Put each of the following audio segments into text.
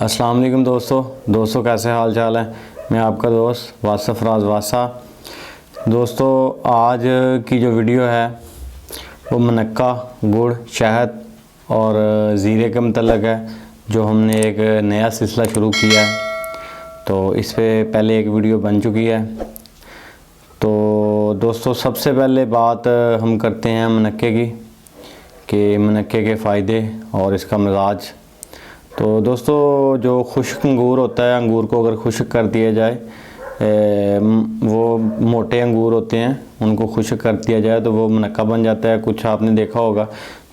अस्सलाम वालेकुम दोस्तों कैसे हाल चाल है। मैं आपका दोस्त वासिफ राज वासा। दोस्तों आज की जो वीडियो है वो मुनक्का, गुड़, शहद और ज़ीरे के मतलब है, जो हमने एक नया सिलसिला शुरू किया है। तो इस पे पहले एक वीडियो बन चुकी है। तो दोस्तों सबसे पहले बात हम करते हैं मुनक्के की, कि मुनक्के के फ़ायदे और इसका मिजाज। तो दोस्तों जो खुश्क अंगूर होता है, अंगूर को अगर खुश्क कर दिया जाए, वो मोटे अंगूर होते हैं, उनको खुश्क कर दिया जाए तो वो मुनक्का बन जाता है। कुछ आपने देखा होगा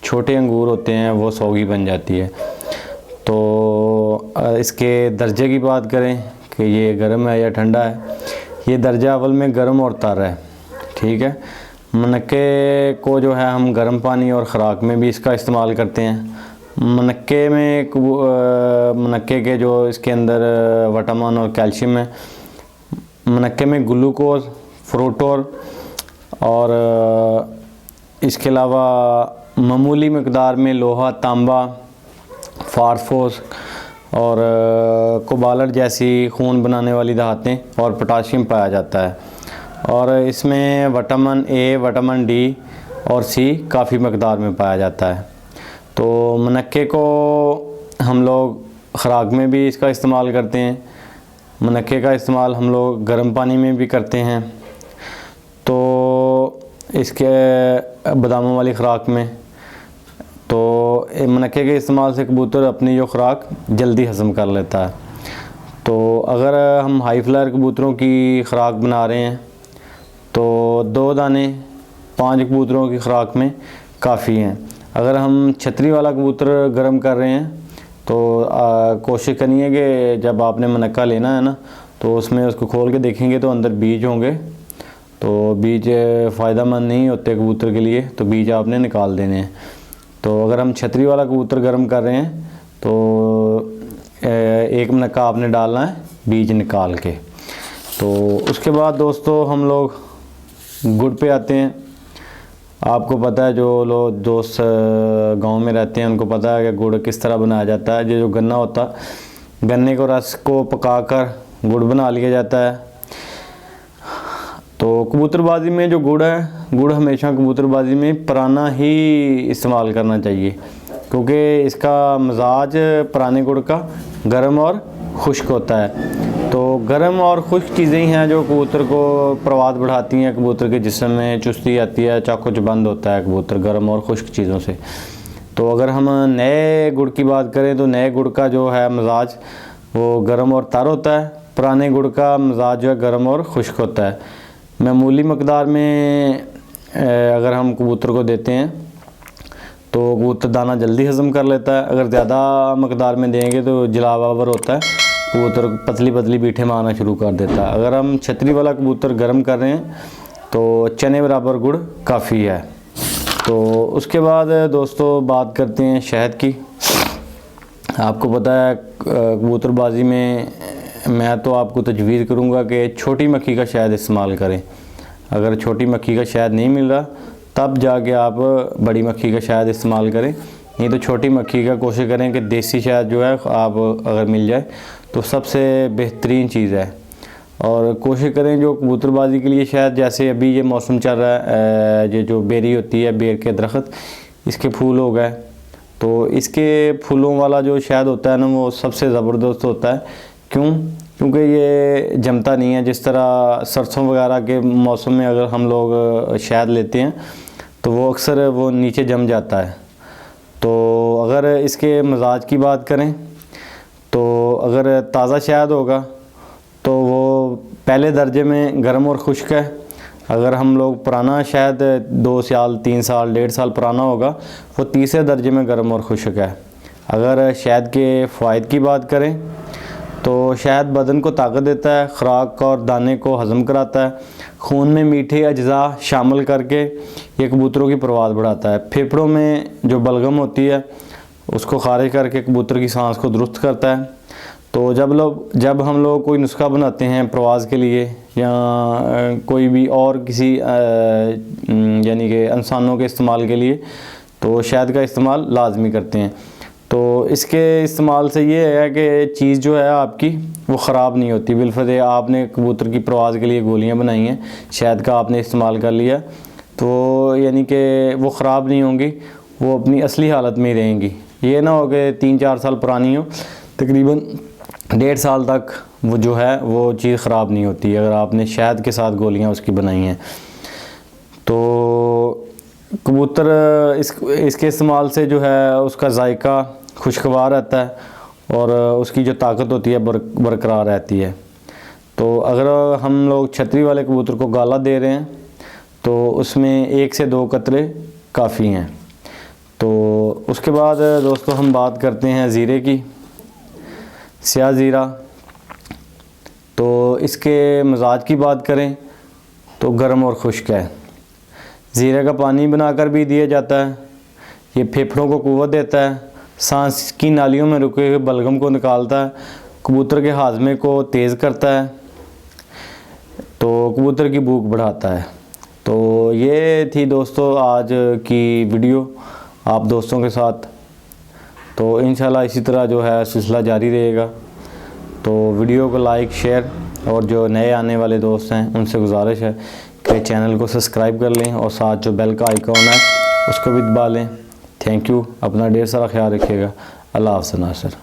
छोटे अंगूर होते हैं, वो सौगी बन जाती है। तो इसके दर्जे की बात करें कि ये गर्म है या ठंडा है, ये दर्जा अव्वल में गर्म और तर है। ठीक है। मुनक्के को जो है हम गर्म पानी और ख़ुराक में भी इसका इस्तेमाल करते हैं। मुनक्के में मुनक्के के जो इसके अंदर विटामिन और कैल्शियम है। मुनक्के में ग्लूकोज, फ्रूक्टोज और इसके अलावा मामूली मकदार में लोहा, तांबा, फास्फोरस और कोबाल्ट जैसी खून बनाने वाली धातें और पोटाशियम पाया जाता है। और इसमें विटामिन ए, विटामिन डी और सी काफ़ी मकदार में पाया जाता है। तो मुनक्के को हम लोग ख़ुराक में भी इसका इस्तेमाल करते हैं। मुनक्के का इस्तेमाल हम लोग गर्म पानी में भी करते हैं। तो इसके बादामों वाली ख़ुराक में, तो मुनक्के के इस्तेमाल से कबूतर अपनी जो ख़ुराक जल्दी हज़म कर लेता है। तो अगर हम हाई फ्लायर कबूतरों की ख़ुराक बना रहे हैं तो 2 दाने 5 कबूतरों की ख़ुराक में काफ़ी हैं। अगर हम छतरी वाला कबूतर गर्म कर रहे हैं तो कोशिश करिए कि जब आपने मुनक्का लेना है ना, तो उसमें उसको खोल के देखेंगे तो अंदर बीज होंगे। तो बीज फ़ायदेमंद नहीं होते कबूतर के लिए, तो बीज आपने निकाल देने हैं। तो अगर हम छतरी वाला कबूतर गर्म कर रहे हैं तो एक मुनक्का आपने डालना है बीज निकाल के। तो उसके बाद दोस्तों हम लोग गुड़ पे आते हैं। आपको पता है, जो लोग दोस्त गांव में रहते हैं उनको पता है कि गुड़ किस तरह बनाया जाता है। जो गन्ना होता है, गन्ने को रस को पकाकर गुड़ बना लिया जाता है। तो कबूतरबाजी में जो गुड़ है, गुड़ हमेशा कबूतरबाजी में पुराना ही इस्तेमाल करना चाहिए, क्योंकि इसका मिजाज पुराने गुड़ का गर्म और खुश्क होता है। तो गर्म और खुश्क चीज़ें ही हैं जो कबूतर को प्रवाद बढ़ाती हैं, कबूतर के जिस्म में चुस्ती आती है, चाकुचबंद होता है कबूतर गर्म और खुश्क चीज़ों से। तो अगर हम नए गुड़ की बात करें तो नए गुड़ का जो है मिजाज वो गर्म और तर होता है। पुराने गुड़ का मिजाज जो है गर्म और खुश्क होता है। मामूली मकदार में अगर हम कबूतर को देते हैं तो कबूतर दाना जल्दी हज़म कर लेता है। अगर ज़्यादा मकदार में देंगे तो जलावर होता है, कबूतर पतली पतली बीठे मारना शुरू कर देता है। अगर हम छतरी वाला कबूतर गर्म कर रहे हैं तो चने बराबर गुड़ काफ़ी है। तो उसके बाद दोस्तों बात करते हैं शहद की। आपको पता है कबूतरबाजी में मैं तो आपको तजवीज़ करूँगा कि छोटी मक्खी का शहद इस्तेमाल करें। अगर छोटी मक्खी का शहद नहीं मिल रहा तब जाके आप बड़ी मक्खी का शहद इस्तेमाल करें। नहीं तो छोटी मक्खी का कोशिश करें कि देसी शहद जो है आप अगर मिल जाए तो सबसे बेहतरीन चीज़ है। और कोशिश करें जो कबूतरबाजी के लिए शहद, जैसे अभी ये मौसम चल रहा है, ये जो बेरी होती है, बेर के दरख्त, इसके फूल हो गए, तो इसके फूलों वाला जो शहद होता है ना, वो सबसे ज़बरदस्त होता है। क्यों? क्योंकि ये जमता नहीं है। जिस तरह सरसों वगैरह के मौसम में अगर हम लोग शहद लेते हैं तो वो अक्सर वो नीचे जम जाता है। तो अगर इसके मिजाज की बात करें तो अगर ताज़ा शहद होगा तो वो पहले दर्जे में गर्म और खुश्क है। अगर हम लोग पुराना शहद 2 साल, 3 साल, 1.5 साल पुराना होगा, वो तीसरे दर्जे में गर्म और खुश्क है। अगर शहद के फ़ायदे की बात करें तो शहद बदन को ताकत देता है, ख़ुराक और दाने को हज़म कराता है, खून में मीठे अज्जा शामिल करके ये कबूतरों की परवाज़ बढ़ाता है, फेफड़ों में जो बलगम होती है उसको खारिज करके कबूतर की सांस को दुरुस्त करता है। तो जब हम लोग कोई नुस्खा बनाते हैं परवाज़ के लिए या कोई भी और किसी यानी कि इंसानों के इस्तेमाल के लिए, तो शहद का इस्तेमाल लाजमी करते हैं। तो इसके इस्तेमाल से ये है कि चीज़ जो है आपकी वो ख़राब नहीं होती। बिलफर्ज़ आपने कबूतर की परवाज़ के लिए गोलियां बनाई हैं, शहद का आपने इस्तेमाल कर लिया, तो यानी कि वो ख़राब नहीं होंगी, वो अपनी असली हालत में ही रहेंगी। ये ना हो कि 3-4 साल पुरानी हो, तकरीबन 1.5 साल तक वो जो है वो चीज़ ख़राब नहीं होती अगर आपने शहद के साथ गोलियां उसकी बनाई हैं। तो कबूतर इसके इस्तेमाल से जो है उसका जायका खुशगवार रहता है और उसकी जो ताकत होती है बरकरार रहती है। तो अगर हम लोग छतरी वाले कबूतर को गाला दे रहे हैं तो उसमें 1 से 2 कतरे काफ़ी हैं। तो उसके बाद दोस्तों हम बात करते हैं ज़ीरे की, स्याह ज़ीरा। तो इसके मिजाज की बात करें तो गर्म और खुश्क है। ज़ीरे का पानी बनाकर भी दिया जाता है। ये फेफड़ों को क़ुव्वत देता है, सांस की नालियों में रुके हुए बलगम को निकालता है, कबूतर के हाजमे को तेज़ करता है, तो कबूतर की भूख बढ़ाता है। तो ये थी दोस्तों आज की वीडियो आप दोस्तों के साथ। तो इंशाल्लाह इसी तरह जो है सिलसिला जारी रहेगा। तो वीडियो को लाइक, शेयर और जो नए आने वाले दोस्त हैं उनसे गुजारिश है कि चैनल को सब्सक्राइब कर लें और साथ जो बेल का आइकॉन है उसको भी दबा लें। थैंक यू, अपना ढेर सारा ख्याल रखिएगा। अल्लाह हाफ़िज़ नासिर।